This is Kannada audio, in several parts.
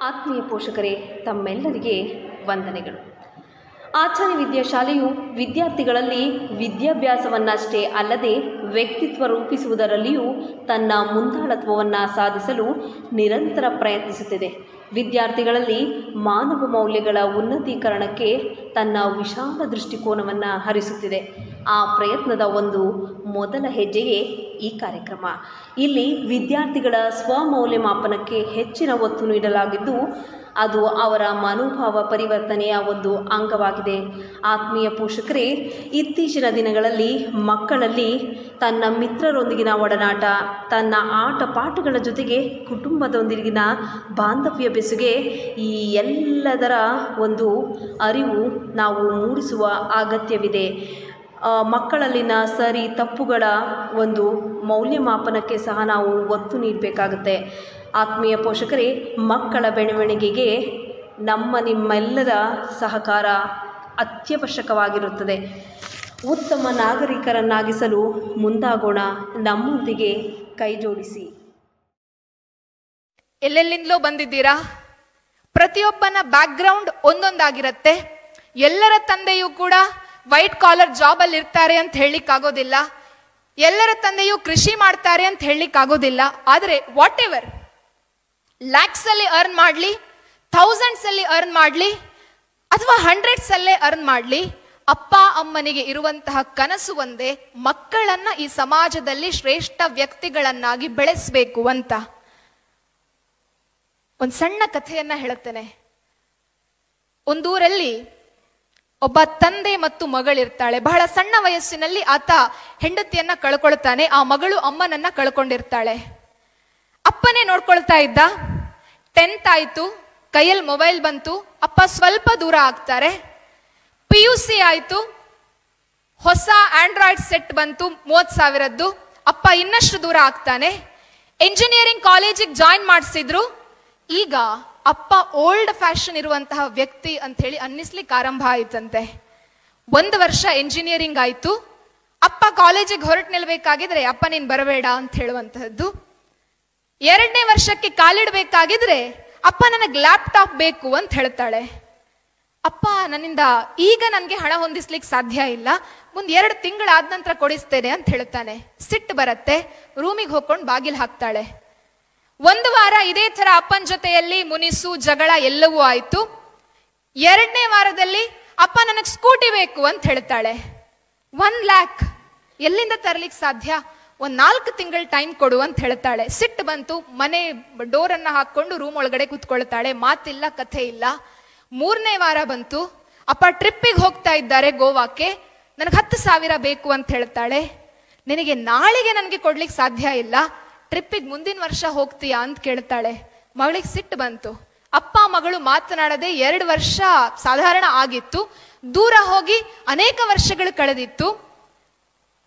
ಆತ್ಮೀಯ ಪೋಷಕರೇ, ತಮ್ಮೆಲ್ಲರಿಗೆ ವಂದನೆಗಳು. ಆಚಾರ್ಯ ವಿದ್ಯಾಶಾಲೆಯು ವಿದ್ಯಾರ್ಥಿಗಳಲ್ಲಿ ವಿದ್ಯಾಭ್ಯಾಸವನ್ನಷ್ಟೇ ಅಲ್ಲದೆ ವ್ಯಕ್ತಿತ್ವ ರೂಪಿಸುವುದರಲ್ಲಿಯೂ ತನ್ನ ಮುಂದಾಳತ್ವವನ್ನು ಸಾಧಿಸಲು ನಿರಂತರ ಪ್ರಯತ್ನಿಸುತ್ತಿದೆ. ವಿದ್ಯಾರ್ಥಿಗಳಲ್ಲಿ ಮಾನವ ಮೌಲ್ಯಗಳ ಉನ್ನತೀಕರಣಕ್ಕೆ ತನ್ನ ವಿಶಾಲ ದೃಷ್ಟಿಕೋನವನ್ನು ಹರಿಸುತ್ತಿದೆ. ಆ ಪ್ರಯತ್ನದ ಒಂದು ಮೊದಲ ಹೆಜ್ಜೆಯೇ ಈ ಕಾರ್ಯಕ್ರಮ. ಇಲ್ಲಿ ವಿದ್ಯಾರ್ಥಿಗಳ ಸ್ವಮೌಲ್ಯಮಾಪನಕ್ಕೆ ಹೆಚ್ಚಿನ ಒತ್ತು ನೀಡಲಾಗಿದ್ದು, ಅದು ಅವರ ಮನೋಭಾವ ಪರಿವರ್ತನೆಯ ಒಂದು ಅಂಗವಾಗಿದೆ. ಆತ್ಮೀಯ ಪೋಷಕರೇ, ಇತ್ತೀಚಿನ ದಿನಗಳಲ್ಲಿ ಮಕ್ಕಳಲ್ಲಿ ತನ್ನ ಮಿತ್ರರೊಂದಿಗಿನ ಒಡನಾಟ, ತನ್ನ ಆಟ ಪಾಠಗಳ ಜೊತೆಗೆ ಕುಟುಂಬದೊಂದಿಗಿನ ಬಾಂಧವ್ಯ ಬೆಸುಗೆ, ಈ ಎಲ್ಲದರ ಒಂದು ಅರಿವು ನಾವು ಮೂಡಿಸುವ ಅಗತ್ಯವಿದೆ. ಮಕ್ಕಳಲ್ಲಿನ ಸರಿ ತಪ್ಪುಗಳ ಒಂದು ಮೌಲ್ಯಮಾಪನಕ್ಕೆ ಸಹ ನಾವು ಒತ್ತು ನೀಡಬೇಕಾಗುತ್ತೆ. ಆತ್ಮೀಯ ಪೋಷಕರೇ, ಮಕ್ಕಳ ಬೆಳವಣಿಗೆಗೆ ನಿಮ್ಮೆಲ್ಲರ ಸಹಕಾರ ಅತ್ಯವಶ್ಯಕವಾಗಿರುತ್ತದೆ. ಉತ್ತಮ ನಾಗರಿಕರನ್ನಾಗಿಸಲು ಮುಂದಾಗೋಣ. ನಮ್ಮೊಂದಿಗೆ ಕೈ ಜೋಡಿಸಿ. ಎಲ್ಲೆಲ್ಲಿಂದಲೋ ಬಂದಿದ್ದೀರಾ. ಪ್ರತಿಯೊಬ್ಬನ ಬ್ಯಾಕ್ಗ್ರೌಂಡ್ ಒಂದೊಂದಾಗಿರುತ್ತೆ. ಎಲ್ಲರ ತಂದೆಯೂ ಕೂಡ ವೈಟ್ ಕಾಲರ್ ಜಾಬ್ ಅಲ್ಲಿ ಇರ್ತಾರೆ ಅಂತ ಹೇಳಲಿಕ್ಕಾಗೋದಿಲ್ಲ. ಎಲ್ಲರ ತಂದೆಯೂ ಕೃಷಿ ಮಾಡ್ತಾರೆ ಅಂತ ಹೇಳಲಿಕ್ಕಾಗೋದಿಲ್ಲ. ಆದರೆ ವಾಟ್ ಎವರ್, ಲ್ಯಾಕ್ಸ್ ಅಲ್ಲಿ ಅರ್ನ್ ಮಾಡಲಿ, ಥೌಸಂಡ್ಸ್ ಅಲ್ಲಿ ಅರ್ನ್ ಮಾಡಲಿ, ಅಥವಾ ಹಂಡ್ರೆಡ್ಸ್ ಅಲ್ಲೇ ಅರ್ನ್ ಮಾಡಲಿ, ಅಪ್ಪ ಅಮ್ಮನಿಗೆ ಇರುವಂತಹ ಕನಸು ಒಂದೇ, ಮಕ್ಕಳನ್ನ ಈ ಸಮಾಜದಲ್ಲಿ ಶ್ರೇಷ್ಠ ವ್ಯಕ್ತಿಗಳನ್ನಾಗಿ ಬೆಳೆಸಬೇಕು ಅಂತ. ಒಂದು ಸಣ್ಣ ಕಥೆಯನ್ನ ಹೇಳುತ್ತೇನೆ. ಒಂದೂರಲ್ಲಿ ಒಬ್ಬ ತಂದೆ ಮತ್ತು ಮಗಳಿರ್ತಾಳೆ. ಬಹಳ ಸಣ್ಣ ವಯಸ್ಸಿನಲ್ಲಿ ಆತ ಹೆಂಡತಿಯನ್ನ ಕಳ್ಕೊಳ್ತಾನೆ. ಆ ಮಗಳು ಅಮ್ಮನನ್ನ ಕಳ್ಕೊಂಡಿರ್ತಾಳೆ. ಅಪ್ಪನೇ ನೋಡ್ಕೊಳ್ತಾ ಇದ್ದ. 10th ಆಯ್ತು, ಕೈಯಲ್ಲಿ ಮೊಬೈಲ್ ಬಂತು, ಅಪ್ಪ ಸ್ವಲ್ಪ ದೂರ ಆಗ್ತಾರೆ. PUC ಆಯ್ತು, ಹೊಸ ಆಂಡ್ರಾಯ್ಡ್ ಸೆಟ್ ಬಂತು 30,000ದ್ದು, ಅಪ್ಪ ಇನ್ನಷ್ಟು ದೂರ ಆಗ್ತಾನೆ. ಎಂಜಿನಿಯರಿಂಗ್ ಕಾಲೇಜಿಗೆ ಜಾಯಿನ್ ಮಾಡಿಸಿದ್ರು. ಈಗ ಅಪ್ಪ ಓಲ್ಡ್ ಫ್ಯಾಷನ್ ಇರುವಂತಹ ವ್ಯಕ್ತಿ ಅಂತ ಹೇಳಿ ಅನ್ನಿಸ್ಲಿಕ್ಕೆ ಆರಂಭ ಆಯ್ತಂತೆ. 1 ವರ್ಷ ಎಂಜಿನಿಯರಿಂಗ್ ಆಯ್ತು. ಅಪ್ಪ ಕಾಲೇಜಿಗೆ ಹೊರಟು ನಿಲ್ಬೇಕಾಗಿದ್ರೆ ಅಪ್ಪ ನೀನ್ ಬರಬೇಡ ಅಂತ ಹೇಳುವಂತಹದ್ದು. 2ನೇ ವರ್ಷಕ್ಕೆ ಕಾಲಿಡ್ಬೇಕಾಗಿದ್ರೆ ಅಪ್ಪ ನನಗೆ ಲ್ಯಾಪ್ಟಾಪ್ ಬೇಕು ಅಂತ ಹೇಳ್ತಾಳೆ. ಅಪ್ಪ ನನ್ನಿಂದ ಈಗ ನನಗೆ ಹಣ ಹೊಂದಿಸ್ಲಿಕ್ಕೆ ಸಾಧ್ಯ ಇಲ್ಲ, ಮುಂದೆ 2 ತಿಂಗಳಾದ ನಂತರ ಕೊಡಿಸ್ತೇನೆ ಅಂತ ಹೇಳ್ತಾನೆ. ಸಿಟ್ಟು ಬರತ್ತೆ. ರೂಮಿಗೆ ಹೋಗ್ಕೊಂಡು ಬಾಗಿಲು ಹಾಕ್ತಾಳೆ. 1 ವಾರ ಇದೇ ತರ ಅಪ್ಪನ ಜೊತೆಯಲ್ಲಿ ಮುನಿಸು ಜಗಳ ಎಲ್ಲವೂ ಆಯ್ತು. 2ನೇ ವಾರದಲ್ಲಿ ಅಪ್ಪ ನನಗೆ ಸ್ಕೂಟಿ ಬೇಕು ಅಂತ ಹೇಳ್ತಾಳೆ. 1 lakh ಎಲ್ಲಿಂದ ತರ್ಲಿಕ್ಕೆ ಸಾಧ್ಯ? 4 ತಿಂಗಳ ಟೈಮ್ ಕೊಡು ಅಂತ ಹೇಳ್ತಾಳೆ. ಸಿಟ್ಟು ಬಂತು. ಮನೆ ಡೋರನ್ನ ಹಾಕೊಂಡು ರೂಮ್ ಒಳಗಡೆ ಕೂತ್ಕೊಳ್ತಾಳೆ. ಮಾತಿಲ್ಲ, ಕಥೆ ಇಲ್ಲ. 3ನೇ ವಾರ ಬಂತು. ಅಪ್ಪ ಟ್ರಿಪ್ಪಿಗೆ ಹೋಗ್ತಾ ಇದ್ದಾರೆ ಗೋವಾಕ್ಕೆ, ನನಗೆ 10,000 ಬೇಕು ಅಂತ ಹೇಳ್ತಾಳೆ. ನಿನಗೆ ನಾಳೆಗೆ ನನಗೆ ಕೊಡ್ಲಿಕ್ಕೆ ಸಾಧ್ಯ ಇಲ್ಲ, ಟ್ರಿಪ್ಪಿಗೆ ಮುಂದಿನ ವರ್ಷ ಹೋಗ್ತೀಯಾ ಅಂತ ಕೇಳ್ತಾಳೆ. ಮಗಳಿಗೆ ಸಿಟ್ಟು ಬಂತು. ಅಪ್ಪ ಮಗಳು ಮಾತನಾಡದೆ 2 ವರ್ಷ ಸಾಧಾರಣ ಆಗಿತ್ತು. ದೂರ ಹೋಗಿ ಅನೇಕ ವರ್ಷಗಳು ಕಳೆದಿತ್ತು.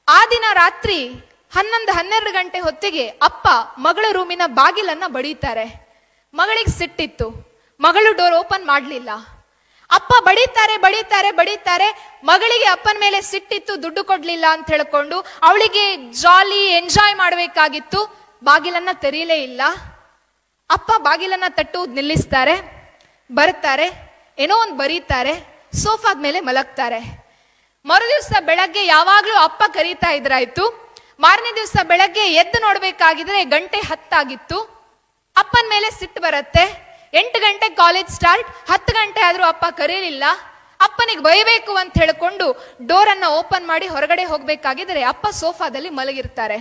ಆ ದಿನ ರಾತ್ರಿ 11-12 ಗಂಟೆ ಹೊತ್ತಿಗೆ ಅಪ್ಪ ಮಗಳ ರೂಮಿನ ಬಾಗಿಲನ್ನ ಬಡೀತಾರೆ. ಮಗಳಿಗೆ ಸಿಟ್ಟಿತ್ತು. ಮಗಳು ಡೋರ್ ಓಪನ್ ಮಾಡಲಿಲ್ಲ. ಅಪ್ಪ ಬಡೀತಾರೆ. ಮಗಳಿಗೆ ಅಪ್ಪನ ಮೇಲೆ ಸಿಟ್ಟಿತ್ತು, ದುಡ್ಡು ಕೊಡ್ಲಿಲ್ಲ ಅಂತ ಹೇಳ್ಕೊಂಡು ಅವಳಿಗೆ ಜಾಲಿ ಎಂಜಾಯ್ ಮಾಡಬೇಕಾಗಿತ್ತು. ಬಾಗಿಲನ್ನ ತೆರೀಲೇ ಇಲ್ಲ. ಅಪ್ಪ ಬಾಗಿಲನ್ನ ತಟ್ಟುವುದು ನಿಲ್ಲಿಸ್ತಾರೆ. ಬರ್ತಾರೆ, ಏನೋ ಒಂದು ಬರೀತಾರೆ, ಸೋಫಾದ ಮೇಲೆ ಮಲಗ್ತಾರೆ. ಮರುದಿವಸ ಬೆಳಗ್ಗೆ ಯಾವಾಗ್ಲೂ ಅಪ್ಪ ಕರೀತಾ ಇದ್ರಾಯ್ತು. ಮಾರನೇ ದಿವಸ ಬೆಳಗ್ಗೆ ಎದ್ದು ನೋಡ್ಬೇಕಾಗಿದ್ರೆ 10:10 ಆಗಿತ್ತು. ಅಪ್ಪನ ಮೇಲೆ ಸಿಟ್ಟು ಬರುತ್ತೆ. 8 ಗಂಟೆ ಕಾಲೇಜ್ ಸ್ಟಾರ್ಟ್, 10 ಗಂಟೆ ಆದ್ರೂ ಅಪ್ಪ ಕರೀಲಿಲ್ಲ. ಅಪ್ಪನಿಗೆ ಬೈಬೇಕು ಅಂತ ಹೇಳ್ಕೊಂಡು ಡೋರ್ ಅನ್ನ ಓಪನ್ ಮಾಡಿ ಹೊರಗಡೆ ಹೋಗ್ಬೇಕಾಗಿದ್ರೆ ಅಪ್ಪ ಸೋಫಾದಲ್ಲಿ ಮಲಗಿರ್ತಾರೆ.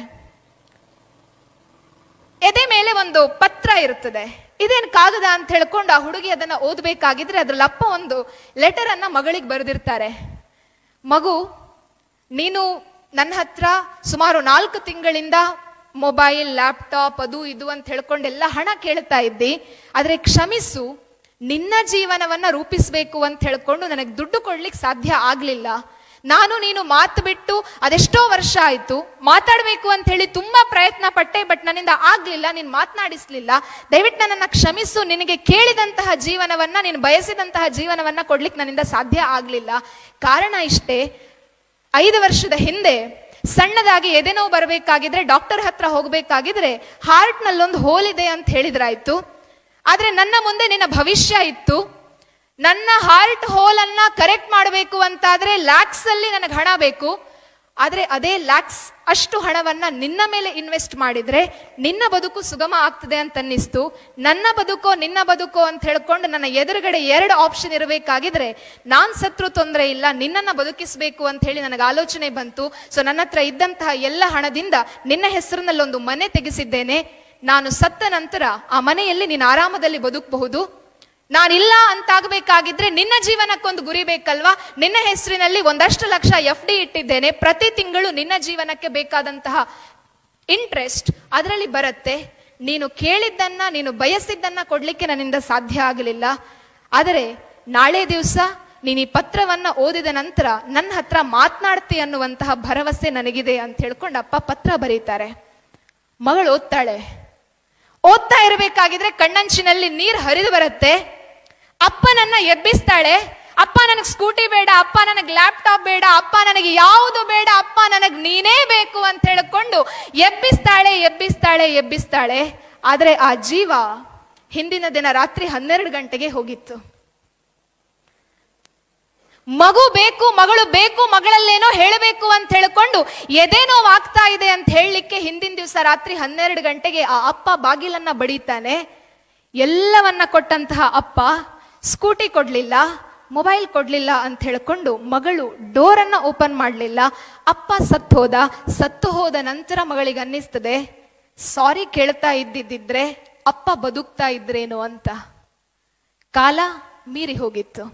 ಎದೆ ಮೇಲೆ ಒಂದು ಪತ್ರ ಇರ್ತದೆ. ಇದೇನು ಕಾಗದ ಅಂತ ಹೇಳ್ಕೊಂಡು ಆ ಹುಡುಗಿ ಅದನ್ನ ಓದ್ಬೇಕಾಗಿದ್ರೆ ಅದ್ರಲ್ಲಿ ಅಪ್ಪ ಒಂದು ಲೆಟರ್ ಅನ್ನ ಮಗಳಿಗೆ ಬರೆದಿರ್ತಾರೆ. ಮಗು, ನೀನು ನನ್ನ ಹತ್ರ ಸುಮಾರು 4 ತಿಂಗಳಿಂದ ಮೊಬೈಲ್, ಲ್ಯಾಪ್ಟಾಪ್, ಅದು ಇದು ಅಂತ ಹೇಳ್ಕೊಂಡೆಲ್ಲ ಹಣ ಕೇಳ್ತಾ ಇದ್ದಿ. ಆದ್ರೆ ಕ್ಷಮಿಸು, ನಿನ್ನ ಜೀವನವನ್ನ ರೂಪಿಸ್ಬೇಕು ಅಂತ ಹೇಳ್ಕೊಂಡು ನನಗೆ ದುಡ್ಡು ಕೊಡ್ಲಿಕ್ಕೆ ಸಾಧ್ಯ ಆಗ್ಲಿಲ್ಲ. ನಾನು ನೀನು ಮಾತು ಬಿಟ್ಟು ಅದೆಷ್ಟೋ ವರ್ಷ ಆಯ್ತು. ಮಾತಾಡ್ಬೇಕು ಅಂತ ಹೇಳಿ ತುಂಬಾ ಪ್ರಯತ್ನ ಪಟ್ಟೆ, ಬಟ್ ನನ್ನಿಂದ ಆಗ್ಲಿಲ್ಲ, ನೀನ್ ಮಾತನಾಡಿಸ್ಲಿಲ್ಲ. ದಯವಿಟ್ಟು ನನ್ನನ್ನ ಕ್ಷಮಿಸು. ನಿನಗೆ ಕೇಳಿದಂತಹ ಜೀವನವನ್ನ, ನೀನು ಬಯಸಿದಂತಹ ಜೀವನವನ್ನ ಕೊಡ್ಲಿಕ್ಕೆ ನನ್ನಿಂದ ಸಾಧ್ಯ ಆಗ್ಲಿಲ್ಲ. ಕಾರಣ ಇಷ್ಟೇ, 5 ವರ್ಷದ ಹಿಂದೆ ಸಣ್ಣದಾಗಿ ಎದೆನೋವು ಬರಬೇಕಾಗಿದ್ರೆ ಡಾಕ್ಟರ್ ಹತ್ರ ಹೋಗ್ಬೇಕಾಗಿದ್ರೆ ಹಾರ್ಟ್ ನಲ್ಲೊಂದು ಹೋಲ್ ಇದೆ ಅಂತ ಹೇಳಿದ್ರಾಯ್ತು. ಆದ್ರೆ ನನ್ನ ಮುಂದೆ ನಿನ್ನ ಭವಿಷ್ಯ ಇತ್ತು. ನನ್ನ ಹಾರ್ಟ್ ಹೋಲ್ ಅನ್ನ ಕರೆಕ್ಟ್ ಮಾಡಬೇಕು ಅಂತಾದ್ರೆ ಲ್ಯಾಕ್ಸ್ ಅಲ್ಲಿ ನನಗೆ ಹಣ ಬೇಕು. ಆದ್ರೆ ಅದೇ ಲ್ಯಾಕ್ಸ್ ಅಷ್ಟು ಹಣವನ್ನ ನಿನ್ನ ಮೇಲೆ ಇನ್ವೆಸ್ಟ್ ಮಾಡಿದ್ರೆ ನಿನ್ನ ಬದುಕು ಸುಗಮ ಆಗ್ತದೆ ಅಂತ ಅನ್ನಿಸ್ತು. ನನ್ನ ಬದುಕೋ ನಿನ್ನ ಬದುಕೋ ಅಂತ ಹೇಳ್ಕೊಂಡು ನನ್ನ ಎದುರುಗಡೆ 2 ಆಪ್ಷನ್ ಇರಬೇಕಾಗಿದ್ರೆ ನಾನ್ ಸತ್ರು ತೊಂದರೆ ಇಲ್ಲ, ನಿನ್ನನ್ನ ಬದುಕಿಸ್ಬೇಕು ಅಂತ ಹೇಳಿ ನನಗೆ ಆಲೋಚನೆ ಬಂತು. ಸೊ ನನ್ನ ಹತ್ರ ಇದ್ದಂತಹ ಎಲ್ಲ ಹಣದಿಂದ ನಿನ್ನ ಹೆಸರಿನಲ್ಲಿ ಒಂದು ಮನೆ ತೆಗೆಸಿದ್ದೇನೆ. ನಾನು ಸತ್ತ ನಂತರ ಆ ಮನೆಯಲ್ಲಿ ನೀನು ಆರಾಮದಲ್ಲಿ ಬದುಕಬಹುದು. ನಾನಿಲ್ಲ ಅಂತಾಗಬೇಕಾಗಿದ್ರೆ ನಿನ್ನ ಜೀವನಕ್ಕೊಂದು ಗುರಿ ಬೇಕಲ್ವಾ? ನಿನ್ನ ಹೆಸರಿನಲ್ಲಿ ಒಂದಷ್ಟು ಲಕ್ಷ FD ಇಟ್ಟಿದ್ದೇನೆ. ಪ್ರತಿ ತಿಂಗಳು ನಿನ್ನ ಜೀವನಕ್ಕೆ ಬೇಕಾದಂತಹ ಇಂಟ್ರೆಸ್ಟ್ ಅದರಲ್ಲಿ ಬರುತ್ತೆ. ನೀನು ಕೇಳಿದ್ದನ್ನ, ನೀನು ಬಯಸಿದ್ದನ್ನ ಕೊಡ್ಲಿಕ್ಕೆ ನನ್ನಿಂದ ಸಾಧ್ಯ ಆಗಲಿಲ್ಲ. ಆದರೆ ನಾಳೆ ದಿವಸ ನೀನು ಈ ಪತ್ರವನ್ನ ಓದಿದ ನಂತರ ನನ್ನ ಹತ್ರ ಮಾತನಾಡ್ತಿ ಅನ್ನುವಂತಹ ಭರವಸೆ ನನಗಿದೆ ಅಂತ ಹೇಳ್ಕೊಂಡು ಅಪ್ಪ ಪತ್ರ ಬರೀತಾರೆ. ಮಗಳು ಓದ್ತಾ ಇರಬೇಕಾಗಿದ್ರೆ ಕಣ್ಣಂಚಿನಲ್ಲಿ ನೀರು ಹರಿದು ಬರುತ್ತೆ. ಅಪ್ಪ ನನ್ನ ಎಬ್ಬಿಸ್ತಾಳೆ. ಅಪ್ಪ ನನಗೆ ಸ್ಕೂಟಿ ಬೇಡ, ಅಪ್ಪ ನನಗೆ ಲ್ಯಾಪ್ಟಾಪ್ ಬೇಡ, ಅಪ್ಪ ನನಗೆ ಯಾವುದು ಬೇಡ, ಅಪ್ಪ ನನಗೆ ನೀನೇ ಬೇಕು ಅಂತ ಹೇಳಿಕೊಂಡು ಎಬ್ಬಿಸ್ತಾಳೆ. ಆದ್ರೆ ಆ ಜೀವ ಹಿಂದಿನ ದಿನ ರಾತ್ರಿ 12 ಗಂಟೆಗೆ ಹೋಗಿತ್ತು. ಮಗು ಬೇಕು, ಮಗಳು ಬೇಕು, ಮಗಳಲ್ಲೇನೋ ಹೇಳಬೇಕು ಅಂತ ಹೇಳಿಕೊಂಡು ಎದೇನೋ ಆಗ್ತಾ ಇದೆ ಅಂತ ಹೇಳಲಿಕ್ಕೆ ಹಿಂದಿನ ದಿವಸ ರಾತ್ರಿ 12 ಗಂಟೆಗೆ ಆ ಅಪ್ಪ ಬಾಗಿಲನ್ನ ಬಡಿತಾನೆ. ಎಲ್ಲವನ್ನ ಕೊಟ್ಟಂತಹ ಅಪ್ಪ ಸ್ಕೂಟಿ ಕೊಡ್ಲಿಲ್ಲ, ಮೊಬೈಲ್ ಕೊಡ್ಲಿಲ್ಲ ಅಂತ ಹೇಳ್ಕೊಂಡು ಮಗಳು ಡೋರನ್ನ ಓಪನ್ ಮಾಡಲಿಲ್ಲ. ಅಪ್ಪ ಸತ್ತು ಹೋದ ನಂತರ ಮಗಳಿಗೆ ಅನ್ನಿಸ್ತದೆ ಸಾರಿ ಕೇಳ್ತಾ ಇದ್ದಿದ್ರೆ ಅಪ್ಪ ಬದುಕ್ತಾ ಇದ್ರೇನೋ ಅಂತ. ಕಾಲ ಮೀರಿ ಹೋಗಿತ್ತು.